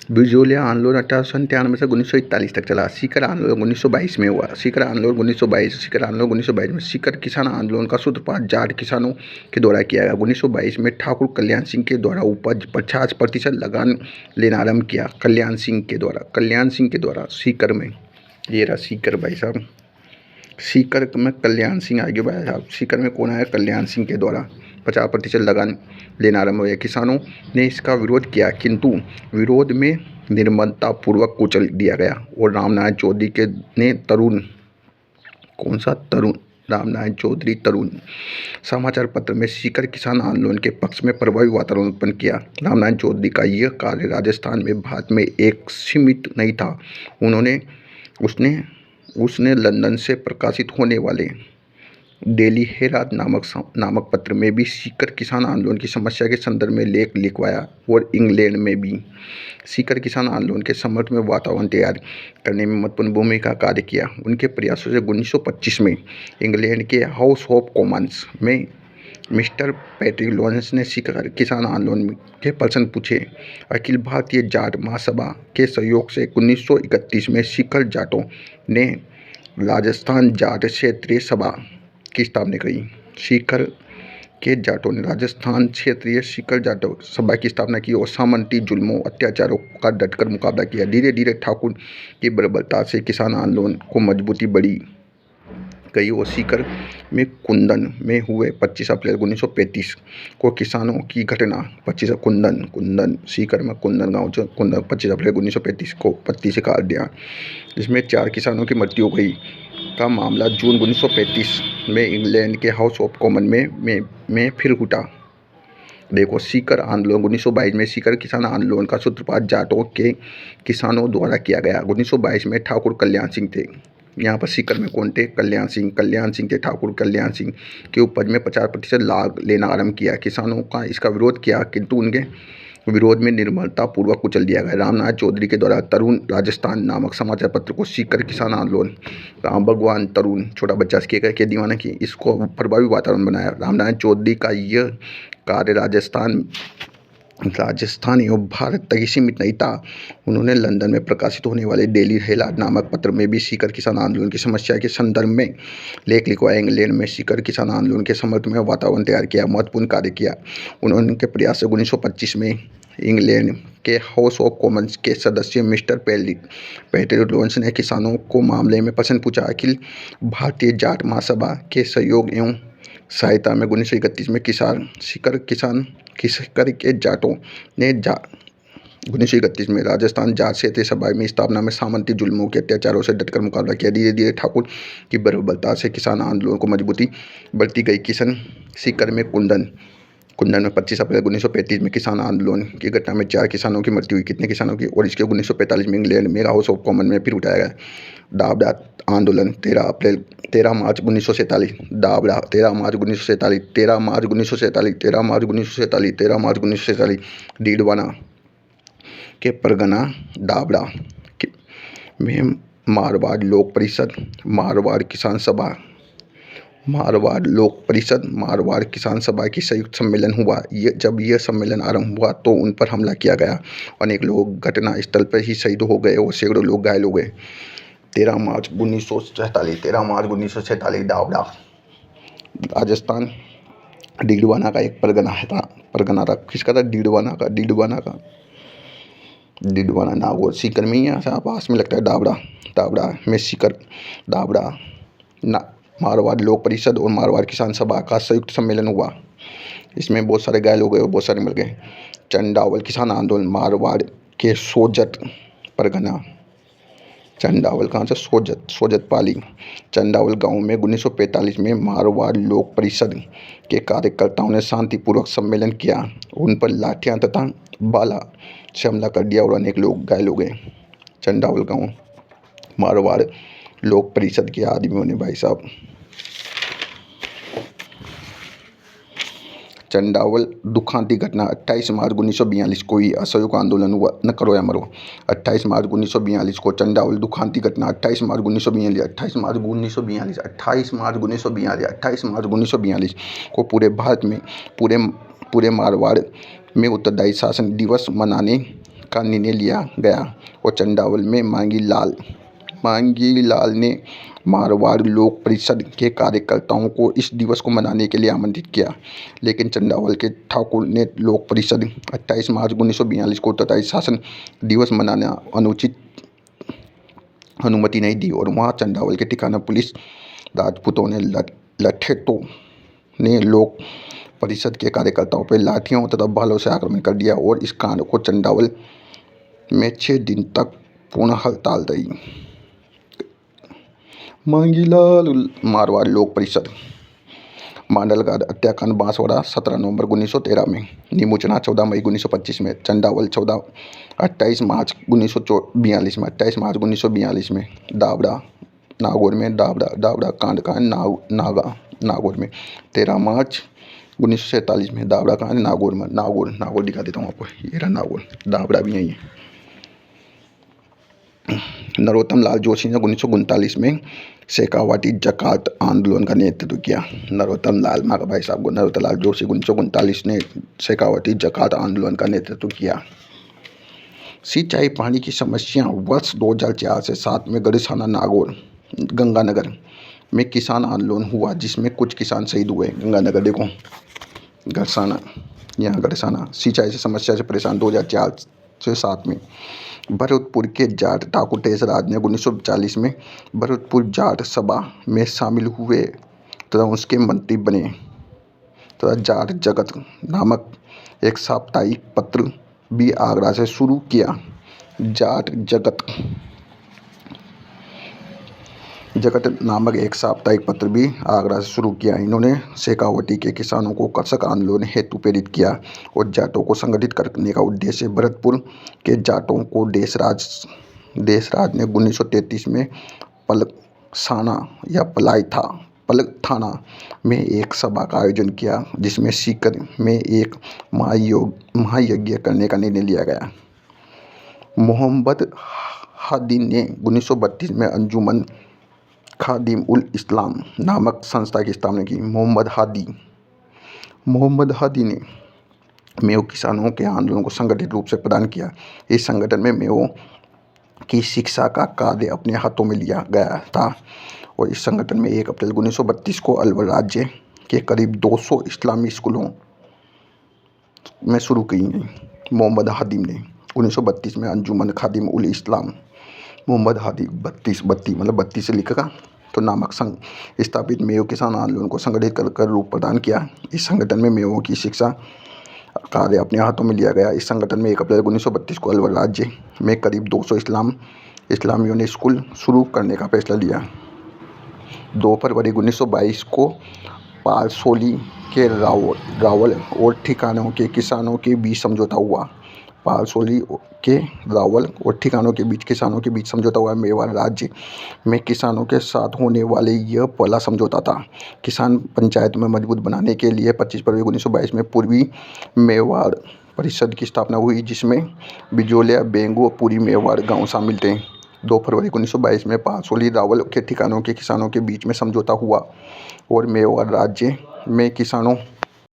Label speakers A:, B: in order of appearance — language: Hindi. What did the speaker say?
A: बिजोलिया आंदोलन 1897 से 1941 तक चला। सीकर आंदोलन 1922 में हुआ। सीकर आंदोलन 1922 सीकर आंदोलन 1922 में सीकर किसान आंदोलन का सूत्रपात जाट किसानों के द्वारा किया गया। 1922 में ठाकुर कल्याण सिंह के द्वारा उपज 50% लगान लेना आरंभ किया। कल्याण सिंह के द्वारा सीकर में, ये रहा सीकर भाई साहब, सीकर में कल्याण सिंह आगे भाई साहब। सीकर में कौन आया? कल्याण सिंह के द्वारा 50% लगान लेना आरंभ हुआ। किसानों ने इसका विरोध किया, किंतु विरोध में निर्ममतापूर्वक कुचल दिया गया और रामनारायण चौधरी के ने तरुण, कौन सा तरुण? रामनारायण चौधरी तरुण समाचार पत्र में सीकर किसान आंदोलन के पक्ष में प्रभावी वातावरण उत्पन्न किया। रामनारायण चौधरी का यह कार्य राजस्थान में भारत में एक सीमित नहीं था। उसने लंदन से प्रकाशित होने वाले डेली हेराल्ड नामक पत्र में भी सीकर किसान आंदोलन की समस्या के संदर्भ में लेख लिखवाया और इंग्लैंड में भी सीकर किसान आंदोलन के समर्थन में वातावरण तैयार करने में महत्वपूर्ण भूमिका का कार्य किया। उनके प्रयासों से 1925 में इंग्लैंड के हाउस ऑफ कॉमन्स में मिस्टर पैट्रिक लॉरेंस ने सीकर किसान आंदोलन के प्रश्न पूछे। अखिल भारतीय जाट महासभा के सहयोग से 1931 में सीकर जाटों ने राजस्थान जाट क्षेत्रीय सभा की स्थापना की। सीकर के जाटों ने राजस्थान क्षेत्रीय सीकर जाटों सभा की स्थापना की और सामंती जुल्मों अत्याचारों का डटकर मुकाबला किया। धीरे धीरे ठाकुर की बर्बरता से किसान आंदोलन को मजबूती बढ़ी गई और सीकर में कुंदन में हुए 25 अप्रैल 1935 को किसानों की घटना 25 कुंदन सीकर में कुंदन गाँव जो कुंदन 25 अप्रैल 1935 को पत्ती से काट दिया, जिसमें 4 किसानों की मृत्यु हो गई का मामला जून 1935 में इंग्लैंड के हाउस ऑफ कॉमन में फिर उठा। देखो, सीकर आंदोलन 1922 में सीकर किसान आंदोलन का सूत्रपात जाटों के किसानों द्वारा किया गया। 1922 में ठाकुर कल्याण सिंह थे। यहाँ पर सीकर में कौन थे? कल्याण सिंह थे। ठाकुर कल्याण सिंह के उपज में 50% लाभ लेना आरंभ किया। किसानों का इसका विरोध किया, किंतु उनके विरोध में निर्ममतापूर्वक कुचल दिया गया। रामनारायण चौधरी के द्वारा तरुण राजस्थान नामक समाचार पत्र को सीकर किसान आंदोलन, राम भगवान तरुण छोटा बच्चा के दीवाना की, इसको प्रभावी वातावरण बनाया। रामनारायण चौधरी का यह कार्य राजस्थान एवं भारत तक ही सीमित नहीं था। उन्होंने लंदन में प्रकाशित होने वाले डेली हेराल्ड नामक पत्र में भी सीकर किसान आंदोलन की समस्या के संदर्भ में लेख लिखवाया। इंग्लैंड में सीकर किसान आंदोलन के समर्थन में वातावरण तैयार किया, महत्वपूर्ण कार्य किया। उनके प्रयास से 1925 में इंग्लैंड के हाउस ऑफ कॉमन्स के सदस्य मिस्टर पैट्रिक लॉरेंस ने किसानों को मामले में प्रश्न पूछा। अखिल भारतीय जाट महासभा के सहयोग एवं सहायता में 1931 में सीकर के जाटों ने 1931 में राजस्थान जाट क्षेत्रीय सभा में स्थापना में सामंती जुल्मों के अत्याचारों से डटकर मुकाबला किया। धीरे धीरे ठाकुर की बर्बरता से किसान आंदोलन को मजबूती बढ़ती गई। सीकर में कुंदन में 25 अप्रैल 1935 में किसान आंदोलन की घटना में 4 किसानों की मृत्यु हुई। कितने किसानों की? और इसके 1945 में इंग्लैंड में हाउस ऑफ कॉमन में फिर उठाया गया। दाबड़ा आंदोलन 13 मार्च 1947 दाबड़ा 13 मार्च 1947 डीडवाना के परगना दाबड़ा में मारवाड़ लोक परिषद, मारवाड़ किसान सभा की संयुक्त सम्मेलन हुआ। जब यह सम्मेलन आरंभ हुआ तो उन पर हमला किया गया। अनेक लोग घटना स्थल पर ही शहीद हो गए और सैकड़ों लोग घायल हो गए। 13 मार्च 1947 दाबड़ा राजस्थान डीडवाना का एक परगना था। किसका था? डीडवाना का नागौर सीकर में ही पास में लगता है। दाबड़ा में सीकर मारवाड़ लोक परिषद और मारवाड़ किसान सभा का संयुक्त सम्मेलन हुआ। इसमें बहुत सारे घायल हो गए और बहुत सारे मर गए। चंडावल किसान आंदोलन मारवाड़ के सोजत परगना, चंडावल कहाँ से? सोजत पाली चंडावल गांव में 1945 में मारवाड़ लोक परिषद के कार्यकर्ताओं ने शांतिपूर्वक सम्मेलन किया। उन पर लाठियां तथा भाला से हमला कर दिया और अनेक लोग घायल हो गए। चंडावल गांव मारवाड़ लोक परिषद के आदमियों ने भाई साहब चंडावल दुखांती घटना 28 मार्च 1942 को ही असहयोग आंदोलन हुआ। 28 मार्च 1942 को चंडावल दुखांती घटना 28 मार्च 1942 को पूरे भारत में पूरे मारवाड़ में उत्तरदायी शासन दिवस मनाने का निर्णय लिया गया और चंदावल में मांगी लाल ने मारवाड़ लोक परिषद के कार्यकर्ताओं को इस दिवस को मनाने के लिए आमंत्रित किया, लेकिन चंदावल के ठाकुर ने लोक परिषद 28 मार्च 1942 को उत्तरदायी शासन दिवस मनाना अनुमति नहीं दी और वहां चंदावल के ठिकाना पुलिस राजपूतों ने लठेतों ने लोक परिषद के कार्यकर्ताओं पर लाठियों तथा भालों से आक्रमण कर दिया और इस कांड को चंदावल में 6 दिन तक पूर्ण हड़ताल रही। मांगीलाल मारवाड़ लोक परिषद मांडलगढ़ हत्याकांड बांसवाड़ा 17 नवंबर 1913 में, निमुचना 14 मई 1925 में, चंदावल 28 मार्च 1942 में, दावड़ा नागौर में, दावड़ा कांड नागौर में 13 मार्च 1947 में, दावड़ा कांड नागौर में, नागौर दिखा देता हूँ आपको, ये रहा नागौर, दावड़ा भी यही है। नरोत्तम लाल जोशी ने 1939 में शेखावाटी जकात आंदोलन का नेतृत्व किया। नरोत्तम लाल माँ का भाई साहब को नरोत्तम लाल जोशी 1939 ने शेखावाटी जकात आंदोलन का नेतृत्व किया। सिंचाई पानी की समस्या वर्ष 2004 से 7 में गढ़साना नागौर गंगानगर में किसान आंदोलन हुआ, जिसमें कुछ किसान शहीद हुए। गंगानगर देखो, गढ़साना, यहाँ गढ़साना। सिंचाई से समस्या से परेशान 2004 से 7 में भरतपुर के जाट ठाकुर देशराज ने 1940 में भरतपुर जाट सभा में शामिल हुए तथा उसके मंत्री बने तथा जाट जगत नामक एक साप्ताहिक पत्र भी आगरा से शुरू किया। जाट जगत नामक एक साप्ताहिक पत्र भी आगरा से शुरू किया। इन्होंने शेखावटी के किसानों को कृषक आंदोलन हेतु प्रेरित किया और जाटों को संगठित करने का उद्देश्य भरतपुर के जाटों को देशराज ने 1933 में पलसाना या पलथाना में एक सभा का आयोजन किया, जिसमें सीकर में एक महायज्ञ करने का निर्णय लिया गया। मोहम्मद हादी ने 1932 में अंजुमन खादिम उल इस्लाम नामक संस्था की स्थापना की। मोहम्मद हादी ने मेव किसानों के आंदोलन को संगठित रूप से प्रदान किया। इस संगठन में मेवों की शिक्षा का कार्य अपने हाथों में लिया गया था और इस संगठन में 1 अप्रैल 1932 को अलवर राज्य के करीब 200 इस्लामी स्कूलों में शुरू की गई। मोहम्मद हादी ने 1932 में अंजुमन खादिम उल इस्लाम, मोहम्मद हादी 32 मतलब 32 से लिखेगा तो नामक संघ स्थापित मेव किसान आंदोलन को संगठित कर रूप प्रदान किया। इस संगठन में मेवों की शिक्षा कार्य अपने हाथों में लिया गया। इस संगठन में 1 अप्रैल 1932 को अलवर राज्य में करीब 200 इस्लामियों ने स्कूल शुरू करने का फैसला लिया। 2 फरवरी 1922 को पारसोली के रावल और ठिकानों के किसानों के बीच समझौता हुआ। पारसोली के रावल और ठिकानों के बीच किसानों के बीच समझौता हुआ। मेवाड़ राज्य में किसानों के साथ होने वाले यह पहला समझौता था। किसान पंचायत में मजबूत बनाने के लिए 25 फरवरी 1922 में पूर्वी मेवाड़ परिषद की स्थापना हुई, जिसमें बिजोलिया, बेंगू और पूरी मेवाड़ गांव शामिल थे। 2 फरवरी 1922 में पारसोली रावल के ठिकानों के किसानों के बीच में समझौता हुआ और मेवाड़ राज्य में किसानों